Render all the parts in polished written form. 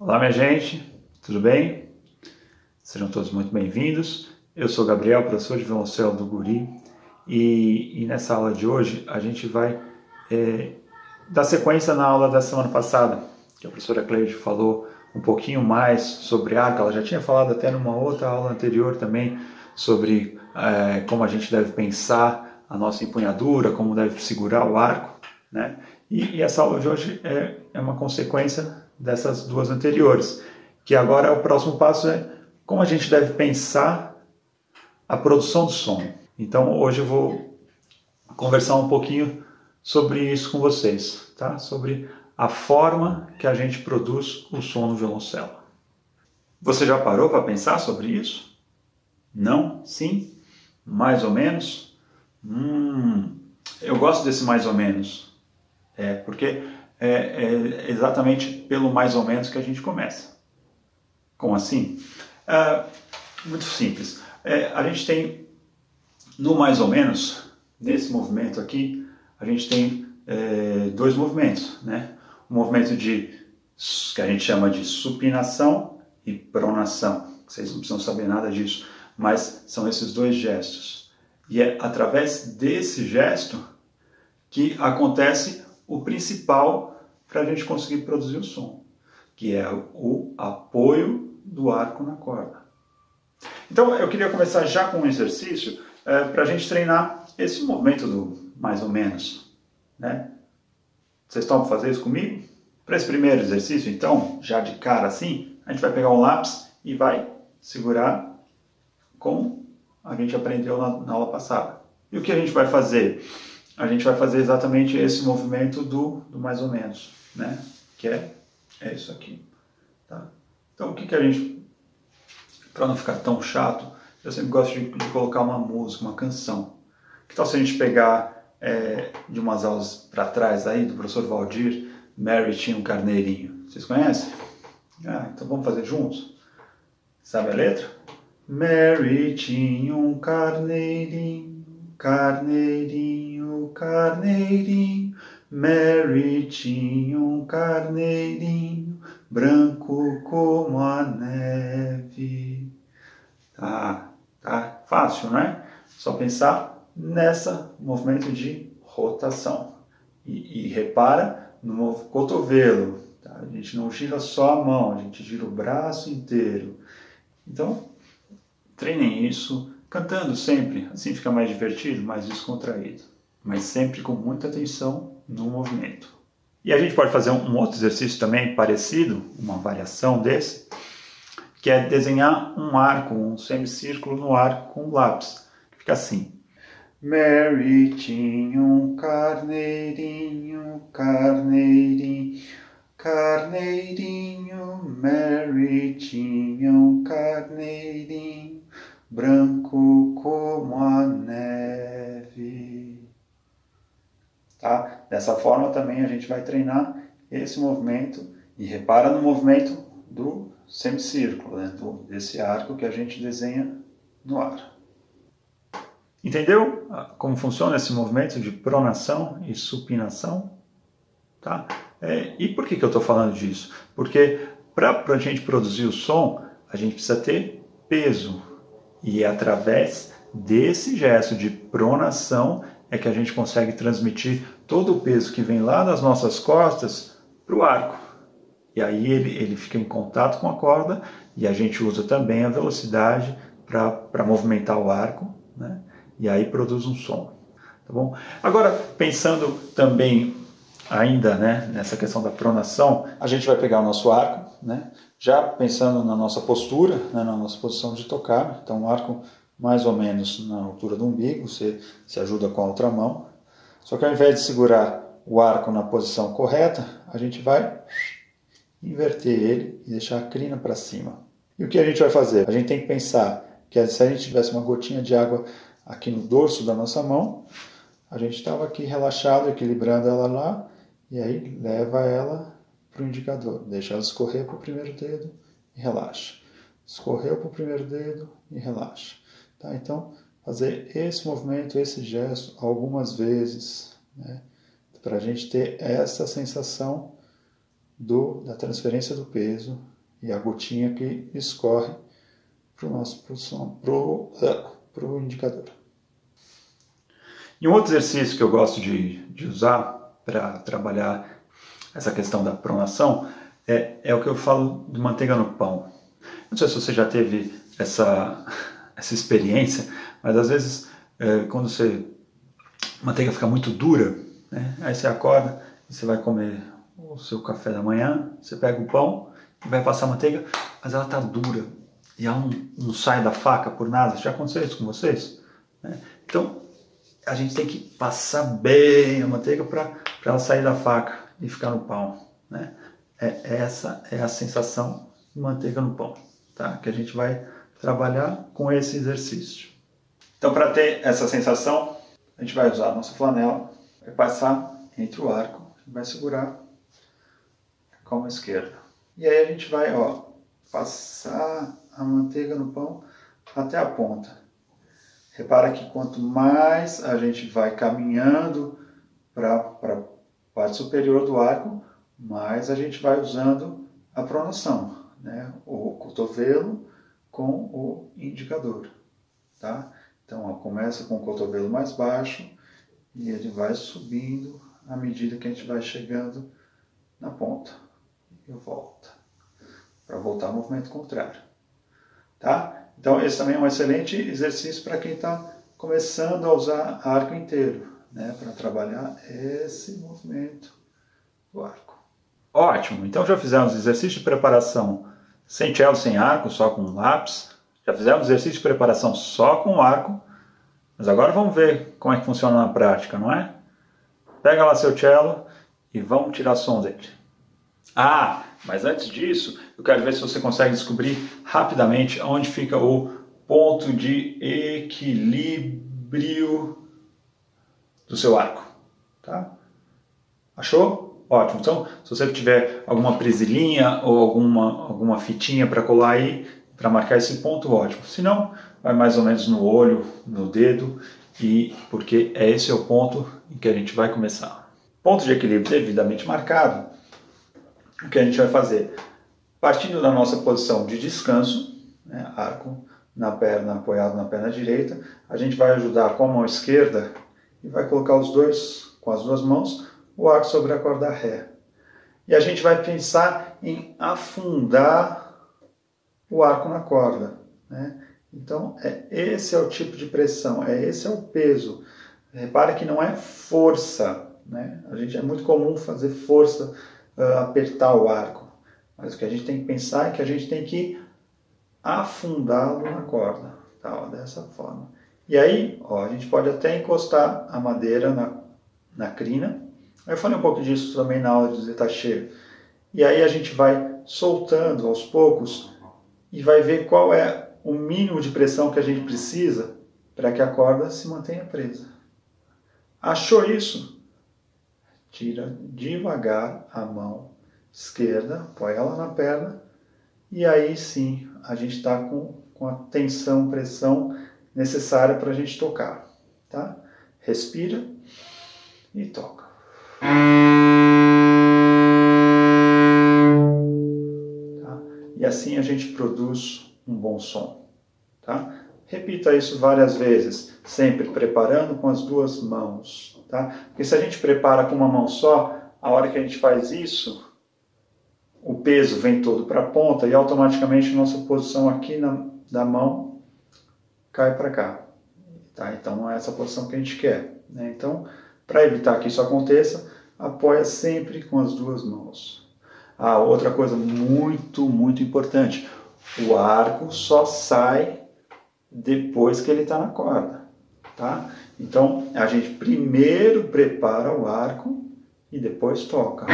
Olá, minha gente, tudo bem? Sejam todos muito bem-vindos. Eu sou Gabriel, professor de violoncelo do Guri, e nessa aula de hoje a gente vai dar sequência na aula da semana passada, que a professora Cleide falou um pouquinho mais sobre arco. Ela já tinha falado até numa outra aula anterior também sobre como a gente deve pensar a nossa empunhadura, como deve segurar o arco, né? E essa aula de hoje é uma consequência dessas duas anteriores, que agora o próximo passo é como a gente deve pensar a produção do som. Então hoje eu vou conversar um pouquinho sobre isso com vocês, tá? Sobre a forma que a gente produz o som no violoncelo. Você já parou para pensar sobre isso? Não? Sim? Mais ou menos? Eu gosto desse mais ou menos. Porque é exatamente pelo mais ou menos que a gente começa. Como assim? Muito simples. A gente tem, no mais ou menos, nesse movimento aqui, a gente tem dois movimentos, né? Um movimento que a gente chama de supinação e pronação. Vocês não precisam saber nada disso, mas são esses dois gestos. E é através desse gesto que acontece o principal para a gente conseguir produzir o som, que é o apoio do arco na corda. Então eu queria começar já com um exercício para a gente treinar esse movimento do mais ou menos, né? Vocês estão para fazer isso comigo? Para esse primeiro exercício, então, já de cara assim, a gente vai pegar um lápis e vai segurar como a gente aprendeu na aula passada. E o que a gente vai fazer? A gente vai fazer exatamente esse movimento do mais ou menos, né? Que é isso aqui, tá? Então o que a gente, para não ficar tão chato, eu sempre gosto de colocar uma música, uma canção. Que tal se a gente pegar de umas aulas para trás aí, do professor Valdir, Mary tinha um carneirinho. Vocês conhecem? Então vamos fazer juntos? Sabe a letra? Mary tinha um carneirinho, carneirinho, carneirinho. Mary tinha um carneirinho, branco como a neve. Tá fácil, né? Só pensar nessa movimento de rotação. E repara no cotovelo. Tá? A gente não gira só a mão, a gente gira o braço inteiro. Então, treinem isso cantando sempre, assim fica mais divertido, mais descontraído. Mas sempre com muita atenção no movimento. E a gente pode fazer um outro exercício também parecido, uma variação desse, que é desenhar um arco, um semicírculo no arco com lápis. Fica assim. Mary tinha um carneirinho, carneirinho, carneirinho. Mary tinha um carneirinho, branco como a neve. Tá? Dessa forma também a gente vai treinar esse movimento e repara no movimento do semicírculo, né? Desse arco que a gente desenha no ar. Entendeu como funciona esse movimento de pronação e supinação? Tá? E por que eu estou falando disso? Porque para a gente produzir o som, a gente precisa ter peso. E é através desse gesto de pronação é que a gente consegue transmitir todo o peso que vem lá das nossas costas para o arco. E aí ele fica em contato com a corda e a gente usa também a velocidade para movimentar o arco, né? E aí produz um som. Tá bom? Agora, pensando também ainda, né, nessa questão da pronação, a gente vai pegar o nosso arco, né, já pensando na nossa postura, né, na nossa posição de tocar. Então o arco mais ou menos na altura do umbigo, você se ajuda com a outra mão. Só que ao invés de segurar o arco na posição correta, a gente vai inverter ele e deixar a crina para cima. E o que a gente vai fazer? A gente tem que pensar que se a gente tivesse uma gotinha de água aqui no dorso da nossa mão, a gente estava aqui relaxado, equilibrando ela lá, e aí leva ela para o indicador. Deixa ela escorrer para o primeiro dedo e relaxa. Escorreu para o primeiro dedo e relaxa. Tá? Então, fazer esse movimento, esse gesto algumas vezes, né? Para a gente ter essa sensação da transferência do peso e a gotinha que escorre para o nosso pro indicador. E um outro exercício que eu gosto de usar para trabalhar essa questão da pronação é o que eu falo de manteiga no pão. Não sei se você já teve essa experiência, mas às vezes quando a manteiga fica muito dura, né, aí você acorda e você vai comer o seu café da manhã, você pega o pão e vai passar a manteiga, mas ela está dura e ela não sai da faca por nada. Já aconteceu isso com vocês? Né? Então a gente tem que passar bem a manteiga para ela sair da faca e ficar no pão. Né? Essa é a sensação de manteiga no pão, tá? Que a gente vai trabalhar com esse exercício. Então, para ter essa sensação, a gente vai usar a nossa flanela, vai passar entre o arco e vai segurar com a mão esquerda. E aí a gente vai passar a manteiga no pão até a ponta. Repara que quanto mais a gente vai caminhando para a parte superior do arco, mais a gente vai usando a pronação, né? O cotovelo com o indicador. Tá? Então, começa com o cotovelo mais baixo e ele vai subindo à medida que a gente vai chegando na ponta. E volta. Para voltar ao movimento contrário. Tá? Então, esse também é um excelente exercício para quem está começando a usar arco inteiro, né? Para trabalhar esse movimento do arco. Ótimo! Então, já fizemos exercício de preparação sem cello, sem arco, só com lápis. Já fizemos exercício de preparação só com arco. Mas agora vamos ver como é que funciona na prática, não é? Pega lá seu cello e vamos tirar som dele. Ah, mas antes disso, eu quero ver se você consegue descobrir rapidamente onde fica o ponto de equilíbrio do seu arco. Tá? Achou? Ótimo. Então, se você tiver alguma presilhinha ou alguma fitinha para colar aí, para marcar esse ponto, ótimo. Se não, vai mais ou menos no olho, no dedo, porque esse é o ponto em que a gente vai começar. Ponto de equilíbrio devidamente marcado. O que a gente vai fazer? Partindo da nossa posição de descanso, né, arco na perna, apoiado na perna direita, a gente vai ajudar com a mão esquerda e vai colocar com as duas mãos o arco sobre a corda Ré. E a gente vai pensar em afundar o arco na corda. Né? Então, esse é o tipo de pressão, esse é o peso. Repare que não é força. Né? É muito comum fazer força, apertar o arco. Mas o que a gente tem que pensar é que a gente tem que afundá-lo na corda. Tá? Dessa forma. E aí, a gente pode até encostar a madeira na crina. Eu falei um pouco disso também na aula de détaché. E aí a gente vai soltando aos poucos e vai ver qual é o mínimo de pressão que a gente precisa para que a corda se mantenha presa. Achou isso? Tira devagar a mão esquerda, apoia ela na perna e aí sim a gente está com a tensão, pressão necessária para a gente tocar. Tá? Respira e toca. Tá? E assim a gente produz um bom som. Tá? Repita isso várias vezes, sempre preparando com as duas mãos. Tá? Porque se a gente prepara com uma mão só, a hora que a gente faz isso, o peso vem todo para a ponta e automaticamente a nossa posição aqui da mão cai para cá. Tá? Então não é essa posição que a gente quer. Né? Então, para evitar que isso aconteça, apoia sempre com as duas mãos. Outra coisa muito, muito importante. O arco só sai depois que ele está na corda. Tá? Então, a gente primeiro prepara o arco e depois toca.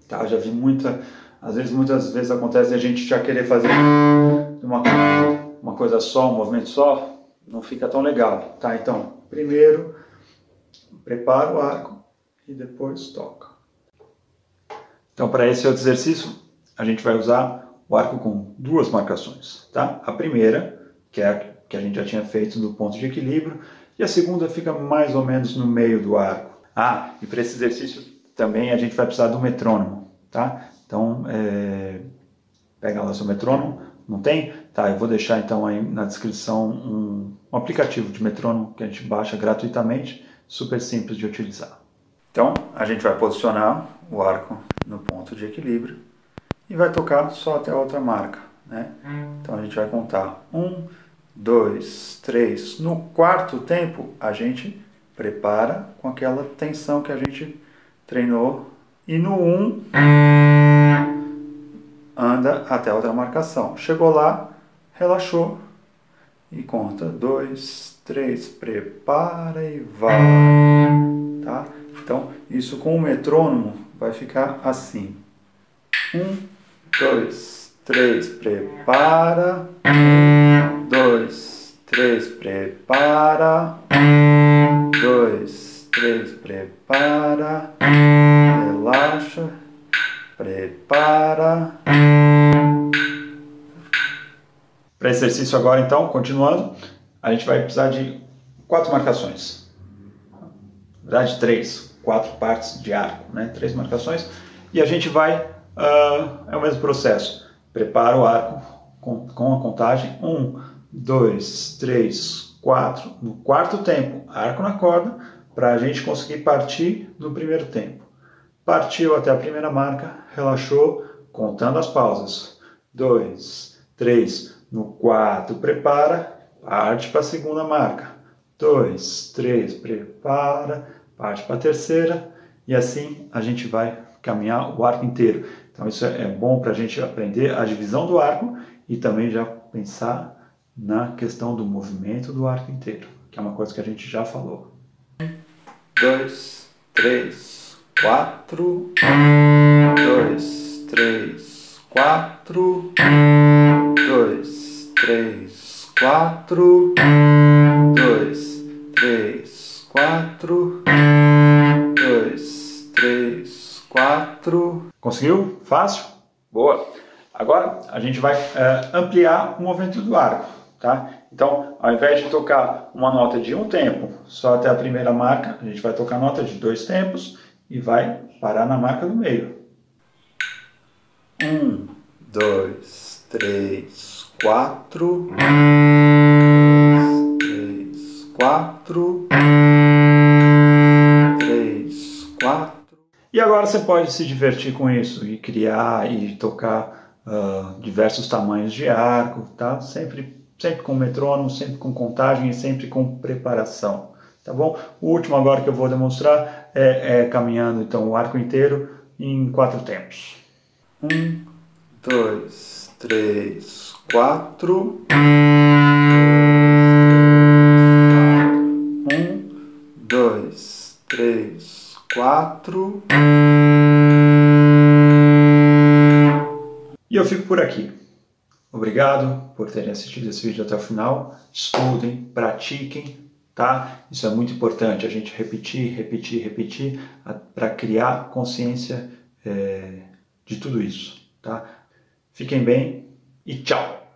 Tá? Já vi muitas vezes acontece a gente já querer fazer uma coisa só, um movimento só, não fica tão legal. Tá? Então, primeiro prepara o arco e depois toca. Então, para esse outro exercício, a gente vai usar o arco com duas marcações. Tá? A primeira, que é a que a gente já tinha feito do ponto de equilíbrio, e a segunda fica mais ou menos no meio do arco. E para esse exercício também a gente vai precisar do metrônomo. Tá? Então, Pega lá seu metrônomo, não tem? Tá, eu vou deixar então aí na descrição um aplicativo de metrônomo que a gente baixa gratuitamente, super simples de utilizar. Então, a gente vai posicionar o arco no ponto de equilíbrio e vai tocar só até a outra marca, né? Então a gente vai contar 1, 2, 3. No quarto tempo, a gente prepara com aquela tensão que a gente treinou. E no 1, anda até a outra marcação. Chegou lá, relaxou e conta 2, 3, prepara e vai. Tá? Então, isso com o metrônomo vai ficar assim. 1, 2, 3, prepara. 1, 2, 3, prepara. 2, 3, prepara. Relaxa. Prepara. Para esse exercício agora, então, continuando, a gente vai precisar de 4 marcações. Na verdade, 3. 4 partes de arco, né? 3 marcações. E a gente vai, é o mesmo processo. Prepara o arco com a contagem 1, 2, 3, 4. No quarto tempo, arco na corda, para a gente conseguir partir no primeiro tempo. Partiu até a primeira marca, relaxou, contando as pausas. 2, 3, no quarto, prepara, parte para a segunda marca. 2, 3, prepara, parte para a terceira. E assim a gente vai caminhar o arco inteiro. Então isso é bom para a gente aprender a divisão do arco e também já pensar na questão do movimento do arco inteiro, que é uma coisa que a gente já falou. 2, 3, 4, 2, 3, 4, 2, 3, 4, 2, 3, 4, 2, 3, 4. Conseguiu? Fácil? Boa! Agora a gente vai ampliar o movimento do arco, tá? Então, ao invés de tocar uma nota de um tempo, só até a primeira marca, a gente vai tocar nota de 2 tempos e vai parar na marca do meio. 1, 2, 3, 4. 3, 4. 3, 4. E agora você pode se divertir com isso e criar e tocar diversos tamanhos de arco, tá? Sempre com metrônomo, sempre com contagem e sempre com preparação, tá bom? O último agora que eu vou demonstrar é caminhando então o arco inteiro em 4 tempos. 1, 2, 3, 4. 1, 2, 3, 4. E eu fico por aqui. Obrigado por terem assistido esse vídeo até o final. Estudem, pratiquem, tá? Isso é muito importante, a gente repetir, para criar consciência de tudo isso, tá? Fiquem bem e tchau!